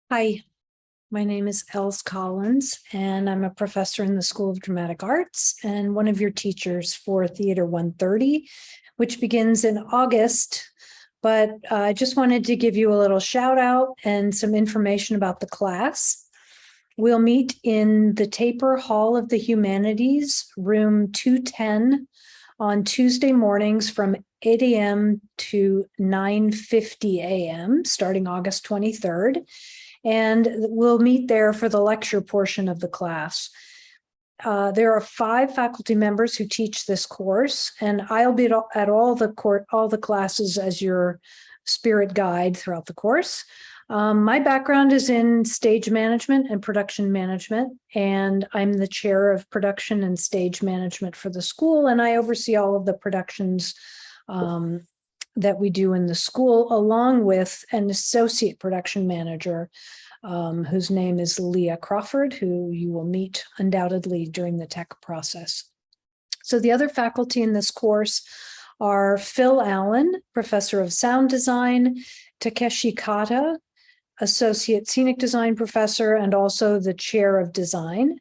Hi, my name is Els Collins, and I'm a professor in the School of Dramatic Arts and one of your teachers for Theater 130, which begins in August. But I just wanted to give you a little shout out and some information about the class. We'll meet in the Taper Hall of the Humanities, room 210, on Tuesday mornings from 8 a.m. to 9:50 a.m., starting August 23rd. And we'll meet there for the lecture portion of the class. There are 5 faculty members who teach this course, and I'll be at all the classes as your spirit guide throughout the course. My background is in stage management and production management, and I'm the chair of production and stage management for the school, and I oversee all of the productions that we do in the school, along with an associate production manager whose name is Leah Crawford, who you will meet undoubtedly during the tech process. So the other faculty in this course are Phil Allen, professor of sound design, Takeshi Kata, associate scenic design professor, and also the chair of design,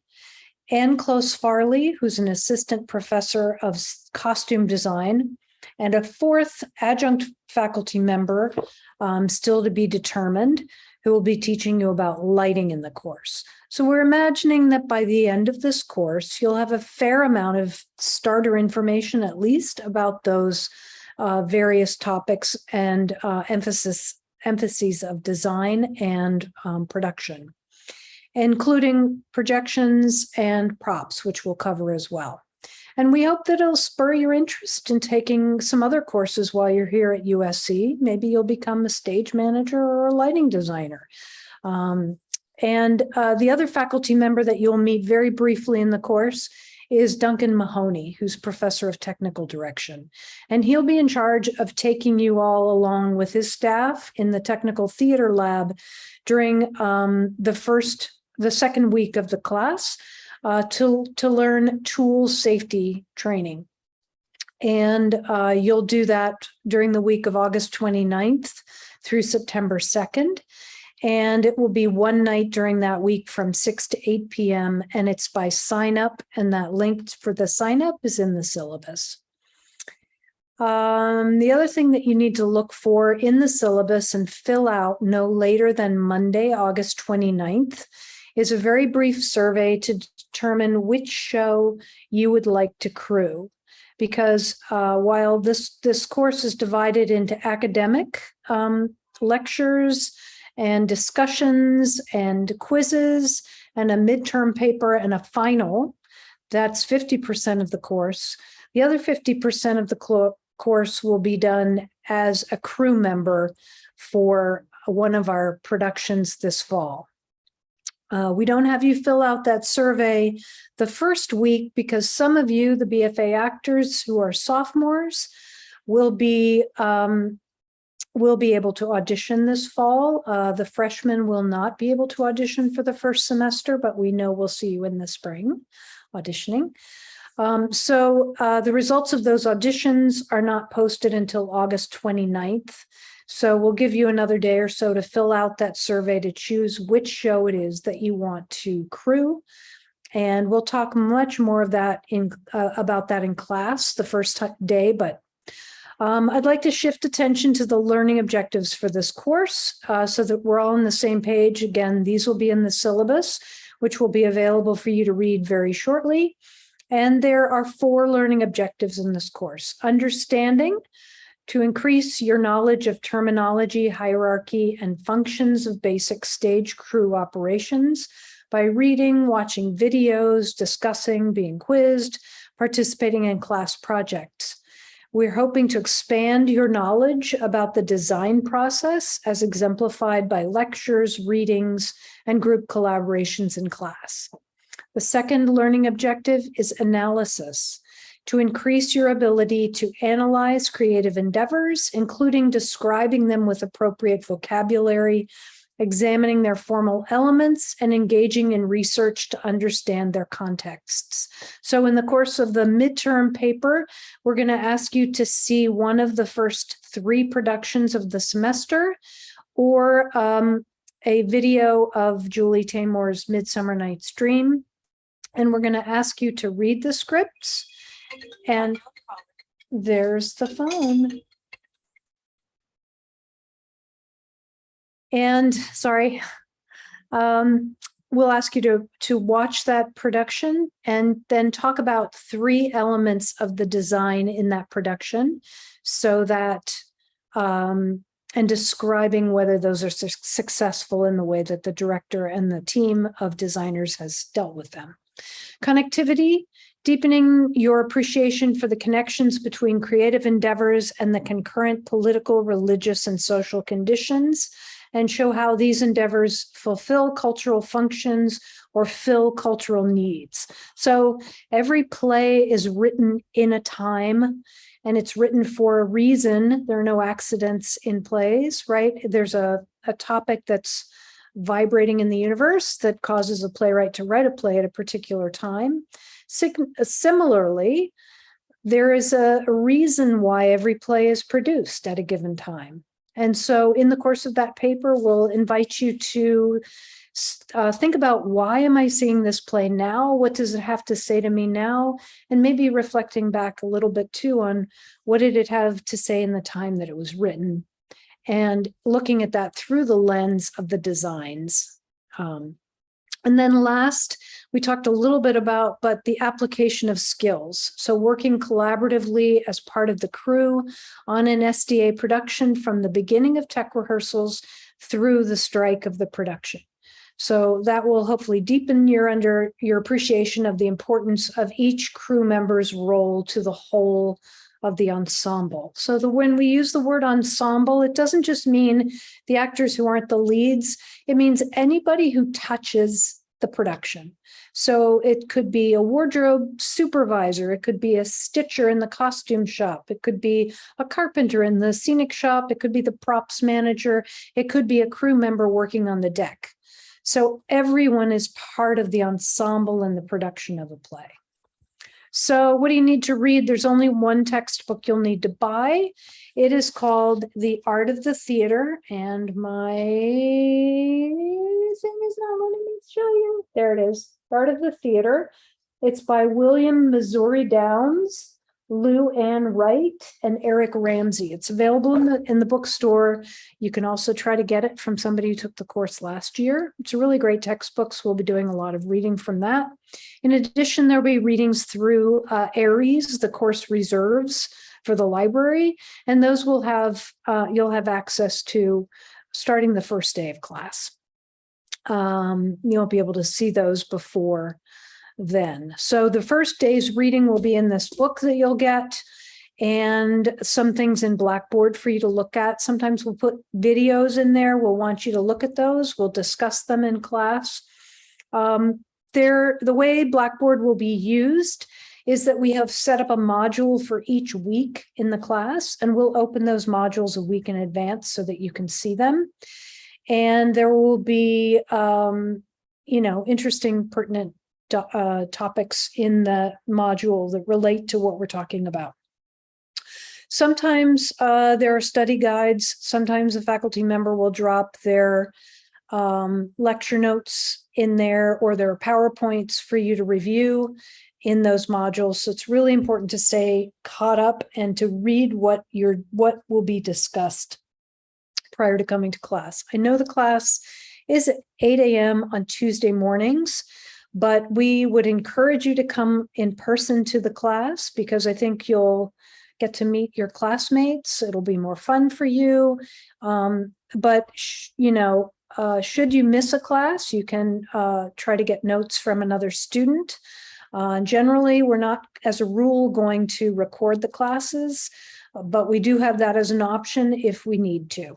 Ann Close Farley, who's an assistant professor of costume design, and a 4th adjunct faculty member, still to be determined, who will be teaching you about lighting in the course. So we're imagining that by the end of this course, you'll have a fair amount of starter information, at least, about those various topics and emphases of design and production, including projections and props, which we'll cover as well. And we hope that it'll spur your interest in taking some other courses while you're here at USC. Maybe you'll become a stage manager or a lighting designer. And the other faculty member that you'll meet very briefly in the course is Duncan Mahoney, who's professor of technical direction. And he'll be in charge of taking you all along with his staff in the technical theater lab during the second week of the class, to learn tool safety training. And you'll do that during the week of August 29th through September 2nd. And it will be one night during that week from 6 to 8 p.m. And it's by sign up. And that link for the sign up is in the syllabus. The other thing that you need to look for in the syllabus and fill out no later than Monday, August 29th, is a very brief survey to determine which show you would like to crew. Because while this course is divided into academic lectures and discussions and quizzes and a midterm paper and a final, that's 50% of the course. The other 50% of the course will be done as a crew member for one of our productions this fall. We don't have you fill out that survey the first week because some of you, the BFA actors who are sophomores, will be able to audition this fall. The freshmen will not be able to audition for the first semester, but we know we'll see you in the spring auditioning. So the results of those auditions are not posted until August 29th. So we'll give you another day or so to fill out that survey to choose which show it is that you want to crew. And we'll talk much more of that about that in class the first day, but I'd like to shift attention to the learning objectives for this course so that we're all on the same page. Again, these will be in the syllabus, which will be available for you to read very shortly. And there are 4 learning objectives in this course. Understanding, to increase your knowledge of terminology, hierarchy, and functions of basic stage crew operations by reading, watching videos, discussing, being quizzed, participating in class projects. We're hoping to expand your knowledge about the design process as exemplified by lectures, readings, and group collaborations in class. The second learning objective is analysis, to increase your ability to analyze creative endeavors, including describing them with appropriate vocabulary, examining their formal elements, and engaging in research to understand their contexts. So in the course of the midterm paper, we're going to ask you to see one of the first 3 productions of the semester, or a video of Julie Taymor's Midsummer Night's Dream. And we're going to ask you to read the scripts. And there's the phone. And sorry, we'll ask you to watch that production and then talk about 3 elements of the design in that production, so that and describing whether those are successful in the way that the director and the team of designers has dealt with them. Connectivity, deepening your appreciation for the connections between creative endeavors and the concurrent political, religious, and social conditions, and show how these endeavors fulfill cultural functions or fill cultural needs. So every play is written in a time, and it's written for a reason. There are no accidents in plays, right? There's a topic that's vibrating in the universe that causes a playwright to write a play at a particular time. Similarly, there is a reason why every play is produced at a given time. And so in the course of that paper, we'll invite you to think about, why am I seeing this play now? What does it have to say to me now? And maybe reflecting back a little bit too on what did it have to say in the time that it was written, and looking at that through the lens of the designs. And then last, we talked a little bit about, but the application of skills. So working collaboratively as part of the crew on an SDA production from the beginning of tech rehearsals through the strike of the production. So that will hopefully deepen your appreciation of the importance of each crew member's role to the whole of the ensemble. So when we use the word ensemble, it doesn't just mean the actors who aren't the leads. It means anybody who touches the production. So it could be a wardrobe supervisor. It could be a stitcher in the costume shop. It could be a carpenter in the scenic shop. It could be the props manager. It could be a crew member working on the deck. So everyone is part of the ensemble in the production of a play. So what do you need to read? There's only one textbook you'll need to buy. It is called The Art of the Theater, and my thing is not letting me show you. There it is, Art of the Theater. It's by William Missouri Downs, Lou Ann Wright, and Eric Ramsey. It's available in the bookstore. You can also try to get it from somebody who took the course last year. It's a really great textbook, so we'll be doing a lot of reading from that. In addition, there'll be readings through Aries, the course reserves for the library, and those will have you'll have access to starting the first day of class. You'll be able to see those before then. So the first day's reading will be in this book that you'll get, and some things in Blackboard for you to look at. Sometimes we'll put videos in there. We'll want you to look at those. We'll discuss them in class. The way Blackboard will be used is that we have set up a module for each week in the class, and we'll open those modules a week in advance so that you can see them. And there will be, interesting, pertinent topics in the module that relate to what we're talking about. Sometimes there are study guides. Sometimes a faculty member will drop their lecture notes in there, or their PowerPoints for you to review in those modules. So it's really important to stay caught up and to read what will be discussed prior to coming to class. I know the class is at 8 a.m. on Tuesday mornings, but we would encourage you to come in person to the class, because I think you'll get to meet your classmates. It'll be more fun for you. But should you miss a class, you can try to get notes from another student. Generally, we're not, as a rule, going to record the classes, but we do have that as an option if we need to.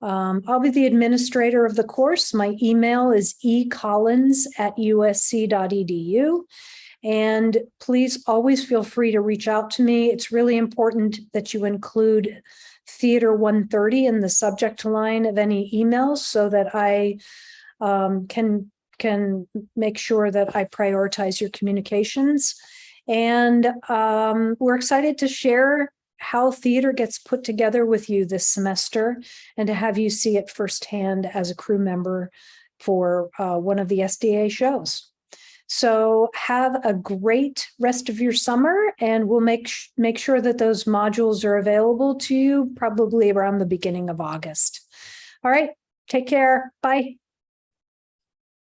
I'll be the administrator of the course. My email is ecollins@usc.edu. And please always feel free to reach out to me. It's really important that you include Theater 130 in the subject line of any emails, so that I can make sure that I prioritize your communications. And we're excited to share how theater gets put together with you this semester and to have you see it firsthand as a crew member for one of the SDA shows. So have a great rest of your summer, and we'll make sure that those modules are available to you probably around the beginning of August. All right, take care. Bye.